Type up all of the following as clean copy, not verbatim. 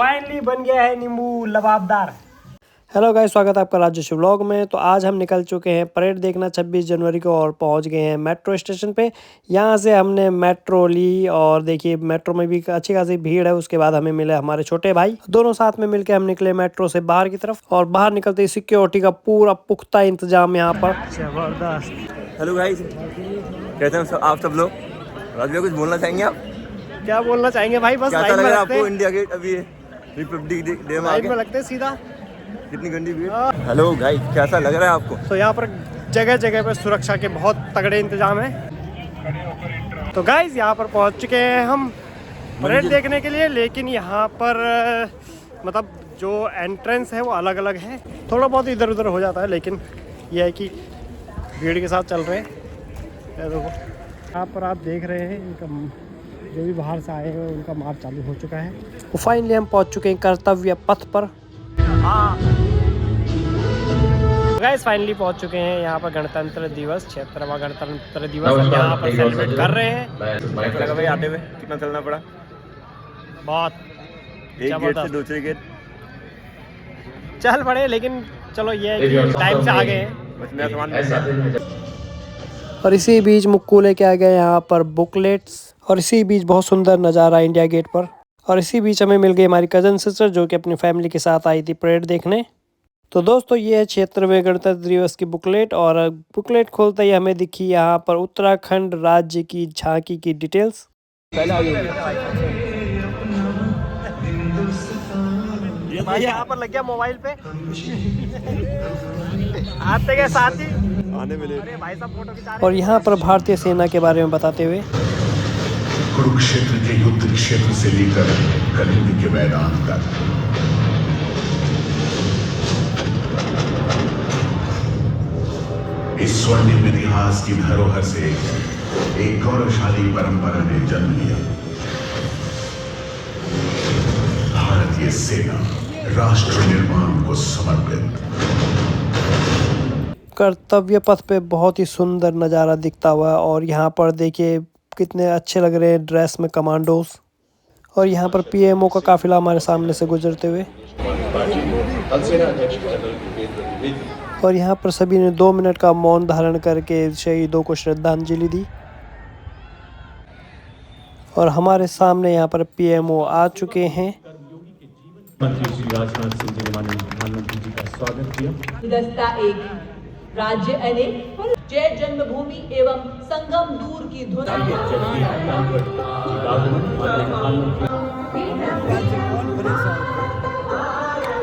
Finally बन गया है नींबू लबाबदार। हेलो गाइस, स्वागत है आपका राजेश व्लॉग में। तो आज हम निकल चुके हैं परेड देखना 26 जनवरी को और पहुंच गए हैं मेट्रो स्टेशन पे। यहां से हमने मेट्रो ली और देखिए मेट्रो में भी अच्छी खासी भीड़ है। उसके बाद हमें मिले हमारे छोटे भाई, दोनों साथ में मिलकर हम निकले मेट्रो से बाहर की तरफ। और बाहर निकलते ही सिक्योरिटी का पूरा पुख्ता इंतजाम यहाँ पर। जबरदस्त। हेलो गाइस, कैसे हैं आप सब लोग? राज भैया कुछ बोलना चाहेंगे आप? क्या बोलना चाहेंगे भाई? बस कैसा लग रहा है आपको इंडिया गेट अभी रिपब्लिक डे में आके? लगते हैं सीधा। कितनी गंदी भीड़। हेलो गाइस, कैसा लग रहा है आपको? तो यहाँ पर जगह जगह पर सुरक्षा के बहुत तगड़े इंतजाम है। तो गाइस यहाँ पर पहुँच चुके हैं हम परेड देखने के लिए। लेकिन यहाँ पर मतलब जो एंट्रेंस है वो अलग अलग है, थोड़ा बहुत इधर उधर हो जाता है। लेकिन यह है कि भीड़ के साथ चल रहे हैं। देखो यहाँ पर आप देख रहे हैं इनका जो भी बाहर से आए हैं उनका मार्च चालू हो चुका है। तो फाइनली हम पहुंच चुके हैं कर्तव्य पथ पर। गाइस फाइनली पहुंच चुके हैं यहाँ पर गणतंत्र दिवस, 76वां गणतंत्र दिवस हम यहाँ पर सेलिब्रेट कर रहे हैं। लगा भाई आते हुए कितना चलना पड़ा? बहुत एक गेट से दूसरे गेट चल पड़े, लेकिन चलो ये है कि टाइम से आ गए हैं। बस नया सामान मिल गया। और इसी बीच मुक्कू लेके आ गए यहाँ पर बुकलेट्स। और इसी बीच बहुत सुंदर नज़ारा इंडिया गेट पर। और इसी बीच हमें मिल गई हमारी कज़न सिस्टर जो कि अपनी फैमिली के साथ आई थी परेड देखने। तो दोस्तों ये है 76वें गणतंत्र दिवस की बुकलेट। और बुकलेट खोलते ही हमें दिखी यहाँ पर उत्तराखंड राज्य की झांकी की डिटेल्स। भाई यहाँ पर लग गया मोबाइल पे आते के साथ ही आने मिले। अरे भाई साहब फोटो खिंचा रहे। और यहाँ पर भारतीय सेना के बारे में बताते हुए कुरुक्षेत्र के युद्ध क्षेत्र से लेकर कलिंग के मैदान तक इस स्वर्णिम इतिहास की धरोहर से एक गौरवशाली परंपरा ने जन्म लिया। भारतीय सेना राष्ट्र निर्माण को समर्पित। कर्तव्य पथ पे बहुत ही सुंदर नज़ारा दिखता हुआ। और यहाँ पर देखिए कितने अच्छे लग रहे हैं ड्रेस में कमांडोस। और यहाँ पर पीएमओ का काफिला हमारे सामने से गुजरते हुए। और यहाँ पर सभी ने 2 मिनट का मौन धारण करके शहीदों को श्रद्धांजलि दी। और हमारे सामने यहाँ पर पीएमओ आ चुके हैं। मंत्री श्री राजनाथ सिंह जी ने माननीय प्रधानमंत्री जी का स्वागत किया। दस्ता एक, राज्य अनेक, जय जन्मभूमि एवं संगम दूर की धुन।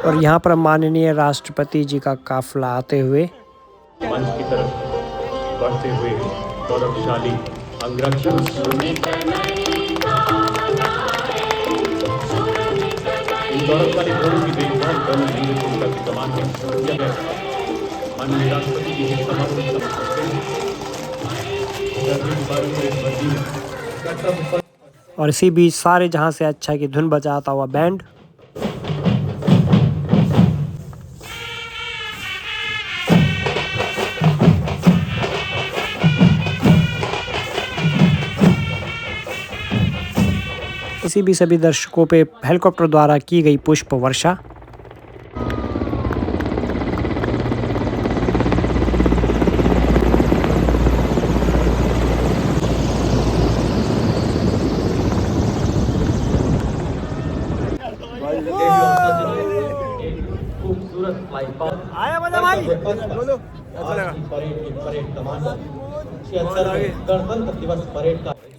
और यहाँ पर माननीय राष्ट्रपति जी का काफिला आते हुए मंच की तरफ बढ़ते हुए गौरवशाली अंगरक्षक गौरवशाली घोड़ों की देखभाल दोनों वीर की कमान में किया गया। माननीय राष्ट्रपति जी के समर्पित हैं। और इसी बीच सारे जहां से अच्छा की धुन बजाता हुआ बैंड। इसी बीच सभी दर्शकों पे हेलीकॉप्टर द्वारा की गई पुष्प वर्षा। आया मजा भाई। बोलो अच्छा लगा।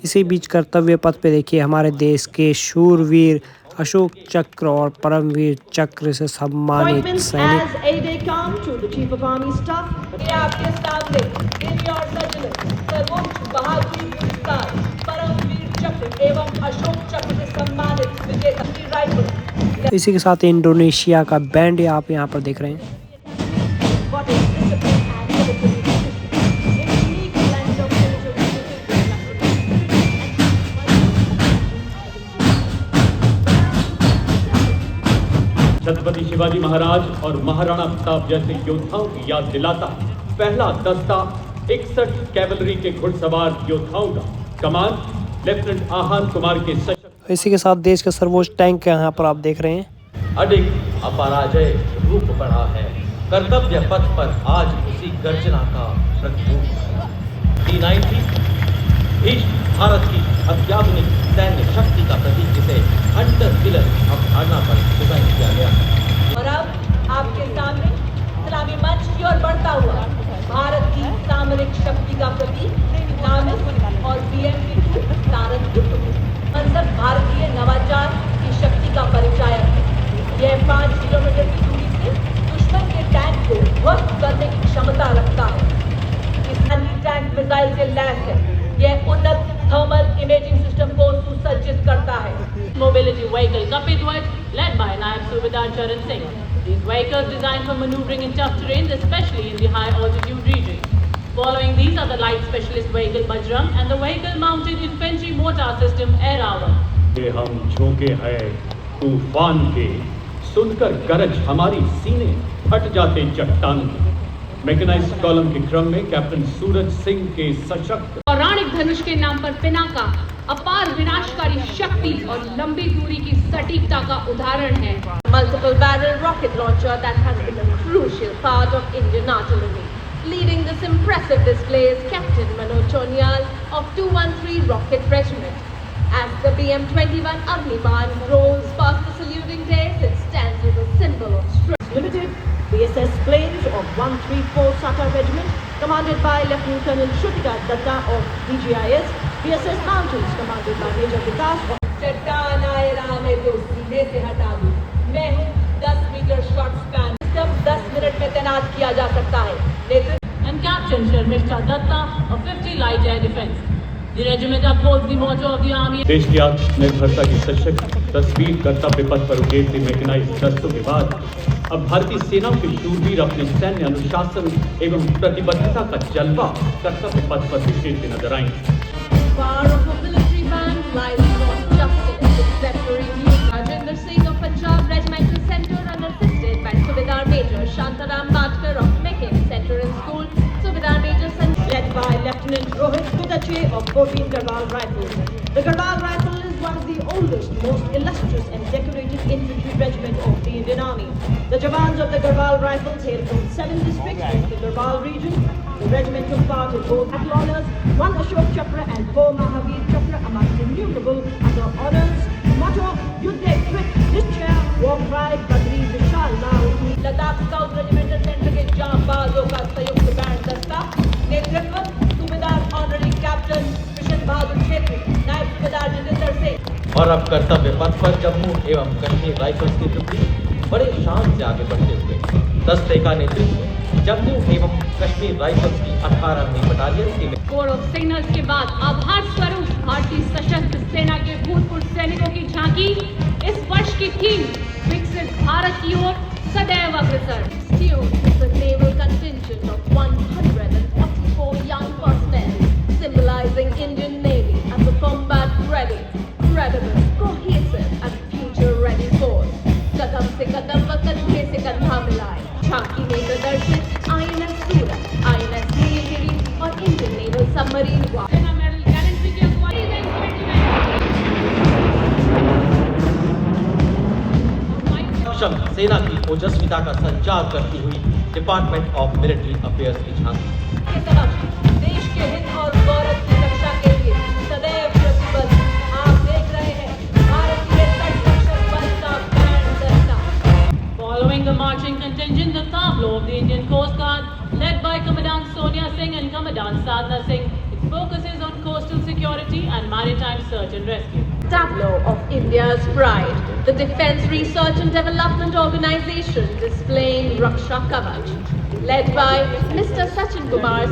इसी बीच कर्तव्य पथ पे देखिए हमारे देश के शूरवीर अशोक चक्र और परमवीर चक्र से सम्मानित सैनिक। इसी के साथ इंडोनेशिया का बैंड आप यहाँ पर देख रहे हैं। छत्रपति शिवाजी महाराज और महाराणा प्रताप जैसे योद्धाओं की याद दिलाता पहला दस्ता 61 कैवलरी के घुड़सवार योद्धाओं का कमान लेफ्टिनेंट आहान कुमार के इसी के साथ देश का सर्वोच्च टैंक यहाँ पर आप देख रहे हैं। अडिग अपराजय रूप बढ़ा है, कर्तव्य पथ पर आज उसी गर्जना का प्रतिरूप। T-90 भीष्म भारत की अत्याधुनिक सैन्य शक्ति का प्रतीक, जिसे हंटर किलर अवधारणा पर डिजाइन किया गया। और अब आपके सामने इस्लामी मंच की ओर बढ़ता हुआ भारत की सामरिक शक्ति का प्रतीक नामित और BMP-2 तारक मंजर भारतीय नवाचार की शक्ति का परिचायक है। यह 5 किलोमीटर की दूरी से दुश्मन के टैंक को ध्वस्त करने की क्षमता रखता है। इस एंटी टैंक मिसाइल से लैस है। यह उन्नत थर्मल इमेजिंग सिस्टम को सुसज्जित करता है। Mobility vehicle Kapidwaj, led by Naib Subedar Charan Singh. These vehicles designed for maneuvering in tough terrains, especially in the high altitude regions. Following these are the light specialist vehicle Bajrang and the vehicle mounted infantry mortar system Airawan. ये हम झोंके हैं तूफान के, सुनकर गरज हमारी सीने फट जाते चट्टान के। मैकेनाइज्ड कॉलम के क्रम में कैप्टन सूरज सिंह के सशक्त पौराणिक धनुष के नाम पर पिनाका अपार विनाशकारी शक्ति और लंबी दूरी की सटीकता का उदाहरण है। Multiple barrel rocket launcher that has been a crucial part of Indian artillery. Leading this impressive display is Captain Manoj Chonial of 213 Rocket Regiment. As the BM-21 Agniban rolls past the saluting desk, it stands as a symbol of strength. Limited VSS planes of 134 Sata Regiment, commanded by Lieutenant Colonel Shrutika Datta of DGIS, VSS Mountains, commanded by Major Vikas. चट्टान आए राह में तो सीधे से हटा दूं। मैं हूँ 10 meter short span system 10 minute में तैनात किया जा सकता है। And Captain Sharmishta Datta of 50 Light Air Defence. The regiment upholds the motto of the army. देश की आत्मनिर्भरता की सशक्त तस्वीर कर्तव्य पथ पर उकेरती मैकेनाइज्ड दस्तों के बाद अब भारतीय सेना के शूरवीर अपने सैन्य अनुशासन एवं प्रतिबद्धता का जलवा कर्तव्य पथ पर बिखेरते नजर आएंगे। Far of a military band lies on justice, exemplary New Rajinder Singh of Punjab Regimental Centre and assisted by Subedar Major Shantaram Badkar of Mechem Centre and School, Subedar Major Led by Lieutenant Rohit Kudache of 14 Garhwal Rifles. The Garhwal Rifle is one of the oldest, most illustrious and decorated infantry regiment of the Indian Army. The Jawans of the Garhwal Rifles hail from 7 districts of the Garhwal region. The regiment took part in both battle honors, 1 Ashok Chakra and 4 Mahavir Chakra amongst innumerable other honors. Motto, Yuddhe Krit, Nischaya, War Cry, Badri Vishal Naudi. Ladakh scout regimental centre के जांबाजों का संयुक्त band दस्ता नेतृत्व सूबेदार honorary captain Krishna Bahadur Chhetri, नायब सूबेदार जितेंद्र सिंह। और अब कर्तव्य पथ पर जम्मू एवं कश्मीर राइफल्स की टुकड़ी बड़े शान से आगे बढ़ते हुए दस्ते का नेतृत्व जम्मू एवं कश्मीर राइफल्स की 18वीं बटालियन की कोर ऑफ सिग्नल्स के बाद आभार स्वरूप भारतीय सशस्त्र सेना के भूतपूर्व सैनिकों की झांकी। इस वर्ष की थीम विकसित भारत की ओर सदैव अग्रसर। The naval contingent of 144 young personnel, symbolizing Indian Navy as a combat-ready, credible, cohesive and future-ready force. कदम से कदम व कंधे से कंधा मिलाए झांकी में प्रदर्शित INS सूरत, INS नीलगिरी और इंडियन नेवल सबमरीन सक्षम सेना की ओजस्विता का संचार करती हुई डिपार्टमेंट ऑफ मिलिट्री अफेयर्स की झांकी। के समक्ष देश के हित और गौरव की रक्षा के लिए सदैव प्रतिबद्ध आप देख रहे हैं भारतीय तट रक्षक बल का बैंड दस्ता। Following the marching contingent, the tableau of the Indian Coast Guard, led by Commandant Sonia Singh and Commandant Sadhna Singh, it focuses on coastal security and maritime search and rescue. Tableau of India's pride, the Defence Research and Development Organization displaying Raksha Kavach, led by Mr. Sachin Kumar.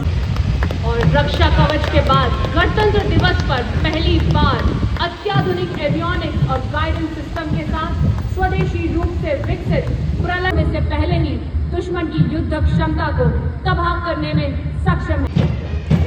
और रक्षा कवच के बाद गणतंत्र दिवस पर पहली बार अत्याधुनिक avionics और गाइडेंस सिस्टम के साथ स्वदेशी रूप से विकसित प्रलय से पहले ही दुश्मन की युद्ध क्षमता को तबाह करने में सक्षम है।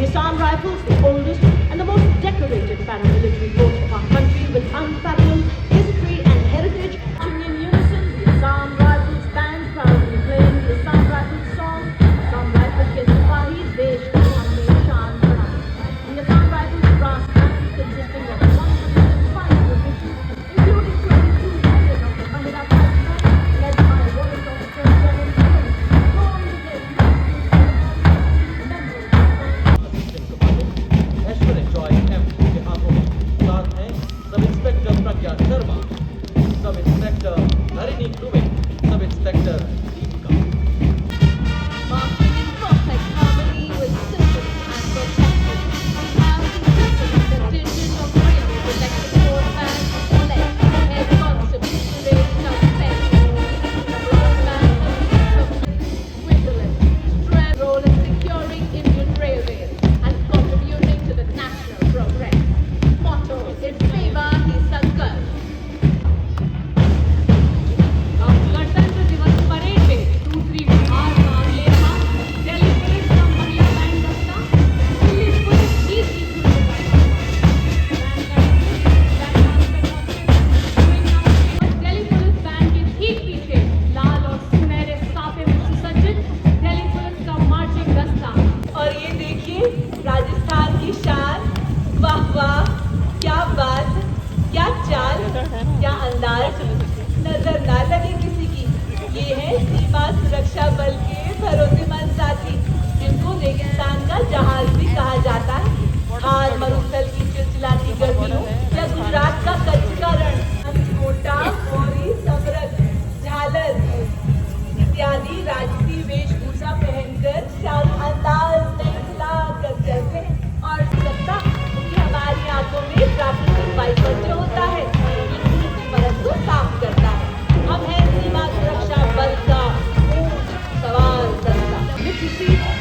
The Assam Rifles, the oldest and the most decorated paramilitary force of our country with unparalleled history and heritage. In unison, the Assam Rifles band proudly playing the Assam Rifles song, Assam Rifles ke Sipahi, Desh ka humne shaan badhai. In the Assam Rifles brass band consisting of 105 divisions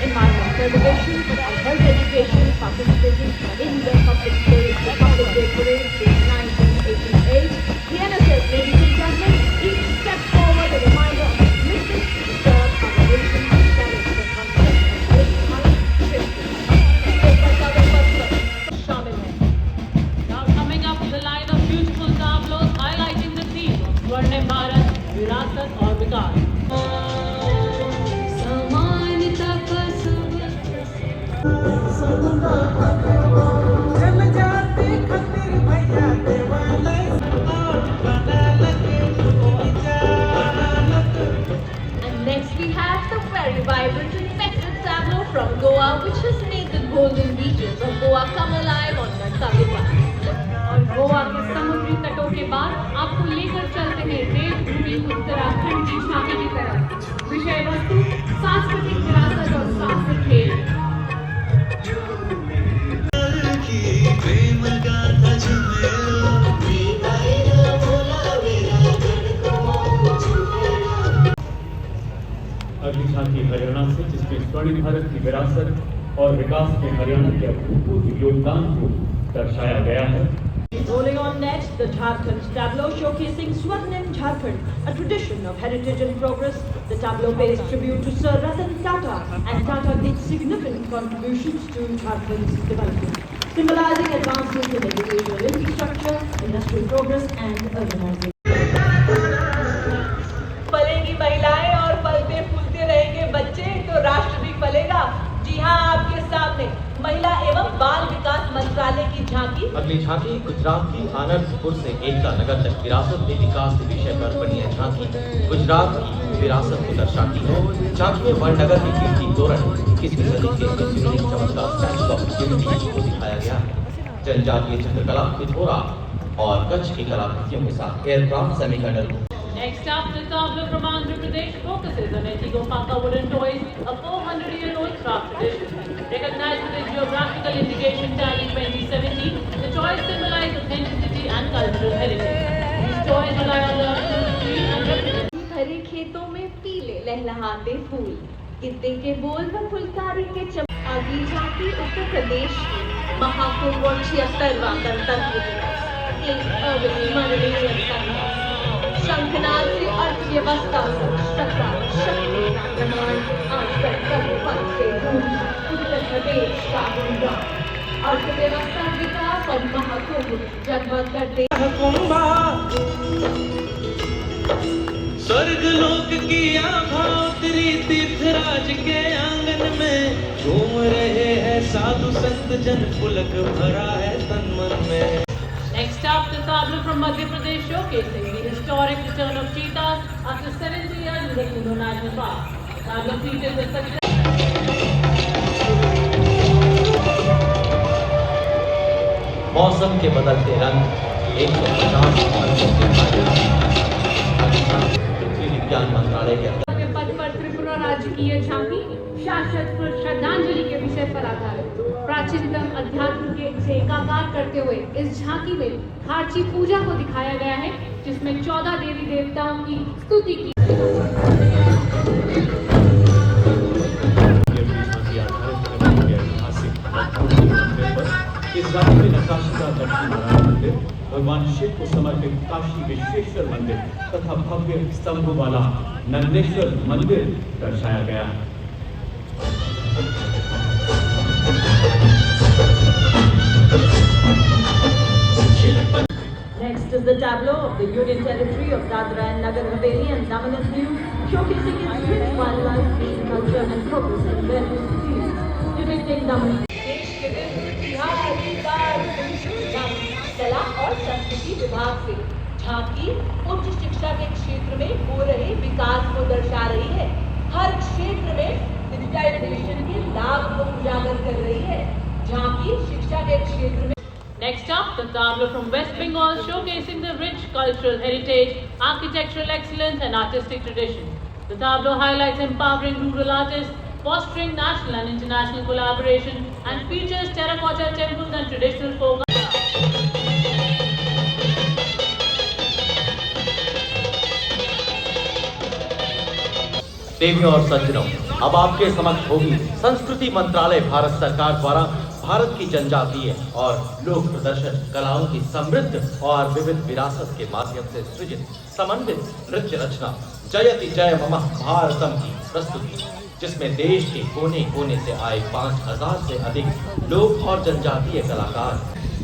environment preservation, and health education participating in the public day parade since 1988. The NSS, ladies and gentlemen, each step forward a reminder of its mission to serve our nation and challenge the concept of Now coming up with a line of beautiful tableaus highlighting the theme of Swarnim Bharat, Virasat और विकास. समानता का And next we have the very vibrant and festive tableau from Goa, which has made the golden beaches of Goa come alive on Nartavika. और गोवा के समुद्री तटों के बाद आपको लेकर चलते हैं देवभूमि उत्तराखंड की झांकी की तरफ. विषय वस्तु सांस्कृतिक विरासत और साहसिक खेल. अगली झांकी हरियाणा से, जिसमें स्वर्णिम भारत की विरासत और विकास में हरियाणा के अभूतपूर्व योगदान को दर्शाया गया है. Rolling on next, the Jharkhand tableau showcasing Swarnim Jharkhand, a tradition of heritage and progress. The tableau pays tribute to Sir Ratan Tata, and Tata did significant contributions to Jharkhand's development, symbolizing advances in educational infrastructure, industrial progress, and urbanization. फलेंगी महिलाएं और फलते फूलते रहेंगे बच्चे, तो राष्ट्र भी फलेगा. जी हाँ, आपके सामने महिला एवं बाल विकास मंत्रालय की झांकी. अगली झांकी गुजरात की आनंदपुर से एकता नगर तक विरासत में विकास के विषय पर बनी है झांकी. गुजरात की विरासत को दर्शाती है. झांकी में वड़नगर की कीर्ति तोरण 21वीं सदी के इंजीनियरिंग चमत्कार स्टैचू ऑफ यूनिटी को दिखाया गया है. जनजातीय चित्रकला, पिथौरा और कच्छ की कलाकृतियों के साथ aircraft, semiconductor. Next up, the tableau from Andhra Pradesh focuses on Etigo Paka wooden toys, a 400-year-old craft tradition. Recognized with its geographical indication tag in 2017, the toys symbolize authenticity and cultural heritage. These toys rely on the tree and represent. हरे खेतों में पीले लहलहाते फूल, गिद्दे के बोल व फुलकारी के अगली झांकी उत्तर प्रदेश की महाकुंभ और 76वां गणतंत्र दिवस, एक अविस्मरणीय संघर्ष. शंखनाद से अर्थव्यवस्था तक सरकार शक्ति का प्रमाण. आज तक पथ से दूर उत्तर प्रदेश का गुणगान. अर्थव्यवस्था विकास और महाकुंभ जगमग करते. स्वर्ग लोक की आभा उतरी तीर्थराज के आंगन में. झूम रहे हैं साधु संत जन, पुलक भरा है तन मन में. Next up, the tableau from Madhya Pradesh showcasing the historic return of cheetahs after 70 years in the Kuno National Park. Tableau features the success. मौसम के बदलते रंग 150 पृथ्वी विज्ञान मंत्रालय के के पद पर त्रिपुरा राज्य की यह झांकी शाश्वत श्रद्धांजलि के विषय पर आधारित प्राचीनतम अध्यात्म से एकाकार करते हुए इस झांकी में खारची पूजा को दिखाया गया है, जिसमें 14 देवी देवताओं की स्तुति की. इस राज्य में नक्काशीदार लक्ष्मी नारायण मंदिर, भगवान शिव को समर्पित काशी विश्वेश्वर मंदिर तथा भव्य स्तंभ वाला नंदेश्वर मंदिर दर्शाया गया है. Next is the tableau of the Union Territory of Dadra and Nagar Haveli and Daman and Diu, showcasing its rich wildlife, culture and progress in various fields, depicting Daman. कला और संस्कृति विभाग से झांकी उच्च शिक्षा के क्षेत्र में हो रहे विकास को दर्शा रही है. हर क्षेत्र में डिजिटाइजेशन के लाभ को उजागर कर रही है. झांकी शिक्षा के क्षेत्र में. Next up, the tableau from West Bengal showcasing the rich cultural heritage, architectural excellence and artistic tradition. The tableau highlights empowering rural artists, fostering national and international collaboration, and features terracotta temples and traditional folk. देवियों और सज्जनों, अब आपके समक्ष होगी संस्कृति मंत्रालय भारत सरकार द्वारा भारत की जनजातीय और लोक प्रदर्शन कलाओं की समृद्ध और विविध विरासत के माध्यम से सृजित समन्वित नृत्य रचना जयति जय मम भारतम की प्रस्तुति, जिसमें देश के कोने कोने से आए 5000 से अधिक लोक और जनजातीय कलाकार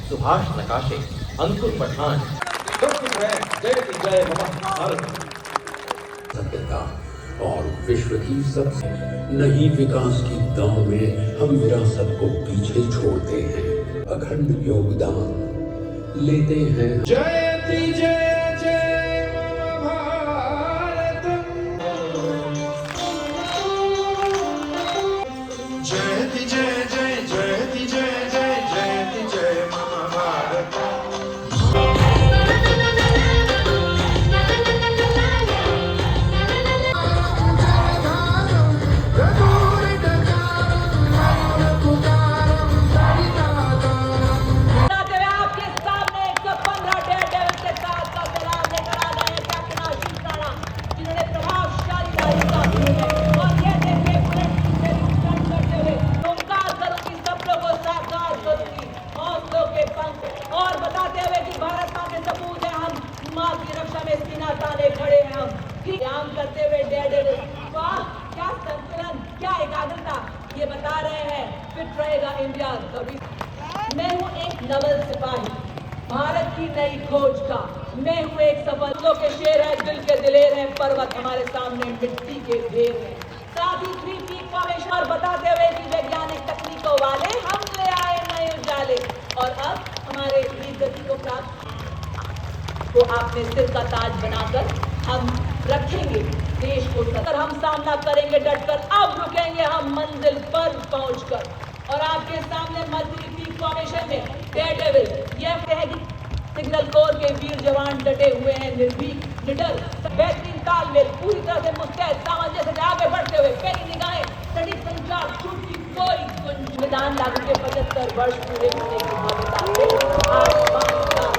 सुभाष नकाशे, अंकुर पठान, जयति जय मम भारतम। सभ्यता और विश्व की सबसे नई विकास की दौड़ में हम विरासत को पीछे छोड़ते हैं, अखंड योगदान लेते हैं। जयति जय जय मम भारतम, जयति जय जय जयति जय जय जयति जय मम भारतम। ये बता रहे हैं फिट रहेगा इंडिया कभी। मैं हूँ एक नवल सिपाही भारत की नई खोज का, मैं हूँ एक सफलों के शेर है, दिल के दिलेर हैं, पर्वत हमारे सामने मिट्टी के ढेर हैं। साथ ही 3 पीक फॉर्मेशन और बताते हुए कि वैज्ञानिक तकनीकों वाले हम ले आए नए उजाले, और अब हमारे वीर गति को प्राप्त को आपने सिर का ताज बनाकर हम रखेंगे देश को सकर, हम सामना करेंगे डटकर, अब रुकेंगे हम मंजिल पर पहुंचकर। और आपके सामने मल्टी पीक फॉर्मेशन में डेयरडेविल, ये सिग्नल कोर के वीर जवान डटे हुए हैं निर्भीक निडर, बेहतरीन तालमेल, पूरी तरह से मुस्तैद सामंजस्य से आगे बढ़ते हुए, कई निगाहें सटीक संचार, छूट की कोई संविधान लागू के 75 वर्ष पूरे होने की भव्यता से आज 5 साल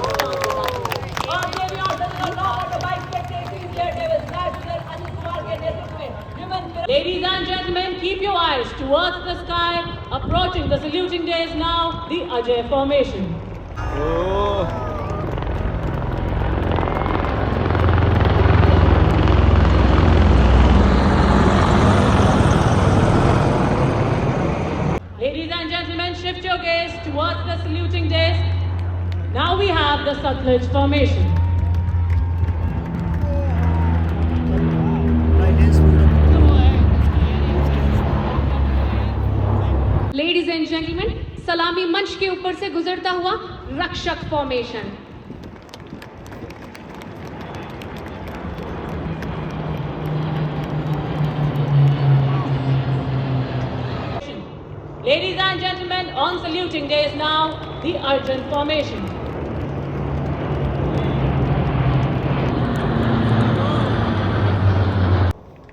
और देवी और सज्जनों और द बाइक पे taking Daredevil national Anil Kumar के नेतृत्व में women. Ladies and gentlemen, keep your eyes towards the sky. Approaching the saluting day is now the Ajay formation. Ladies and gentlemen, shift your gaze towards the saluting days. Now we have the Satluj formation. Ladies and gentlemen, सलामी मंच के ऊपर से गुजरता हुआ रक्षक formation. Ladies and gentlemen, on saluting day is now the Arjun formation.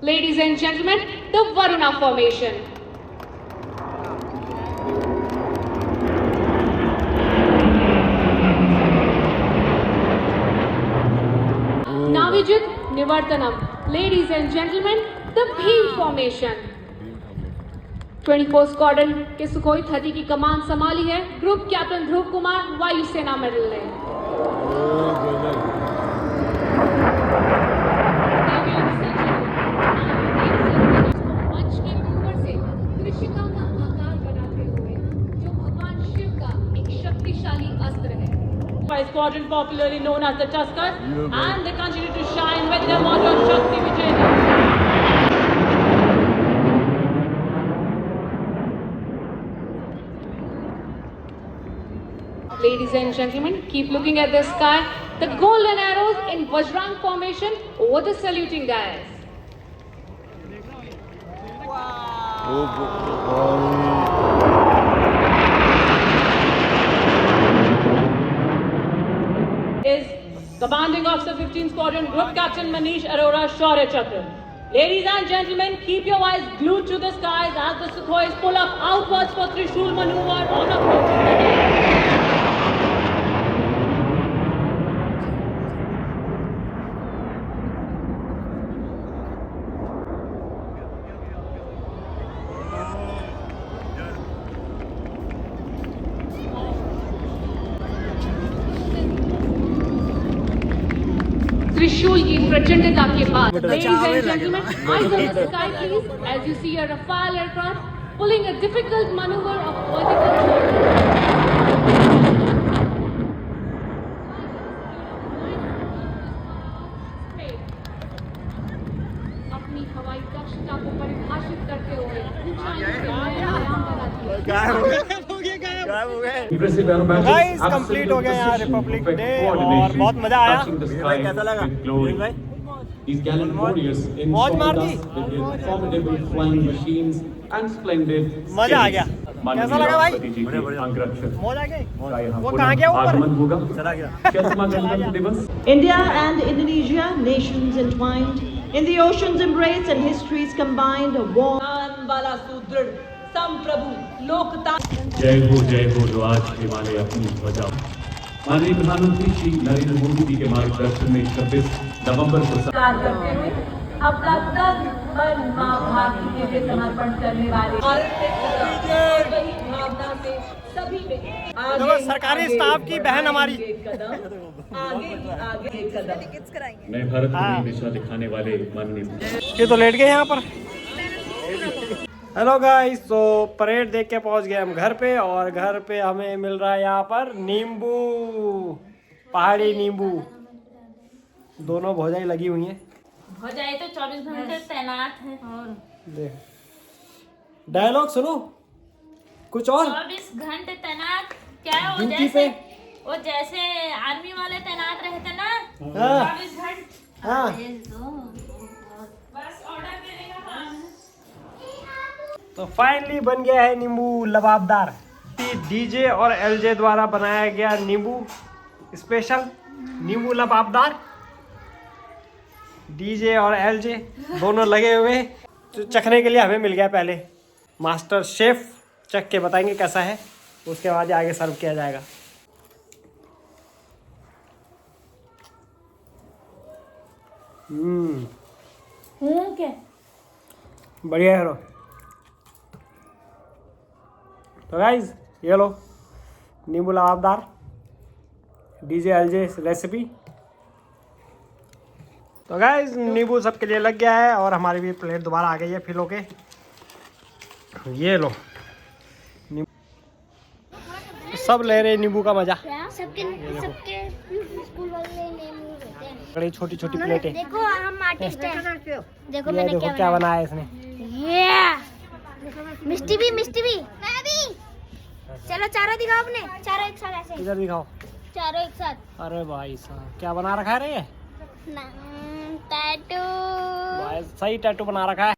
Ladies and gentlemen, the Varuna formation. Navijit Nivartanam. Ladies and gentlemen, the Bhim formation. 24 squadron के Sukhoi 30 की कमान संभाली है ग्रुप कैप्टन ध्रुव कुमार, वायुसेना मेडल ले। मंच के ऊपर से त्रिशिका का आकार बनाते हुए जो भगवान शिव का एक शक्तिशाली अस्त्र है। By squadron popularly known as the Tuskers, and they continue to shine with their motto Shakti Vijayata. Ladies and gentlemen, keep looking at the sky. The golden arrows in Vajrang formation over the saluting dais. Is Commanding Officer 15 Squadron Group Captain Manish Arora Shaurya Chakra. Ladies and gentlemen, keep your eyes glued to the skies as the Sukhois pull up outwards for Trishul maneuver on approaching the day. त्रिशूल की प्रचंडता के बाद, ladies and gentlemen, eyes on the sky please, as you see a Rafale aircraft pulling a difficult maneuver of अपनी हवाई दक्षता को परिभाषित करते हुए ऊंचाइयों पे नया आयाम बनाती है। गाइस कंप्लीट हो गया यहाँ रिपब्लिक डे और बहुत मजा आया। कैसा लगा? These gallant warriors informed us with their formidable flying machines and splendid मजा आ गया। कैसा लगा भाई? मौज आ गई। वो कहाँ गया ऊपर? आगमन होगा। चला गया। दिवस। India and Indonesia, nations entwined in the ocean's embrace and histories combined, a warm वाला सुदृढ़ संप्रभु लोकतांत्रिक जय हो जो आज हिमालय अपनी ध्वजा। माननीय प्रधानमंत्री श्री नरेंद्र मोदी जी के मार्गदर्शन में 26 नवंबर को करते हुए अपना तन मन मां भारती के लिए समर्पण करने वाले वही भावना से सभी में सरकारी स्टाफ की बहन हमारी आगे एक कदम मैं भारत को नई दिशा दिखाने वाले माननीय ये तो लेट गए यहाँ पर। हेलो गाइस, तो परेड देख के पहुंच गए हम घर पे और घर पे हमें मिल रहा है यहाँ पर नींबू, पहाड़ी नींबू, दोनों भौजाई लगी हुई हैं। भौजाई तो 24 घंटे तैनात है। देख डायलॉग सुनो कुछ और। 24 घंटे तैनात क्या है वो? जैसे आर्मी वाले तैनात रहते ना 24 घंटे। हाँ बस ऑर्डर देने का काम है। तो फाइनली बन गया है नींबू लबाबदार। डीजे और एलजे द्वारा बनाया गया नींबू स्पेशल नींबू लबाबदार। डीजे और एलजे दोनों लगे हुए। तो चखने के लिए हमें मिल गया पहले मास्टर शेफ, चख के बताएंगे कैसा है, उसके बाद आगे सर्व किया जाएगा। क्या बढ़िया है। तो गाइज ये लो नींबू लबाबदार डीजे एलजे रेसिपी। तो गाइज नींबू सबके लिए लग गया है और हमारी भी प्लेट दोबारा आ गई है फिल होके। ये लो नींबू, सब ले रहे नींबू का मजा। सबके स्कूल वाले नींबू देते हैं। बड़ी छोटी छोटी प्लेटें। देखो हम आर्टिस्ट हैं। देखो ये मैंने देखो क्या बनाया है इसने। मिष्टी भी मैं भी। चलो चारों दिखाओ अपने, चारों एक साथ ऐसे। इधर दिखाओ चारों एक साथ। अरे भाई साहब क्या बना रखा है रे ये? टैटू। सही टैटू बना रखा है।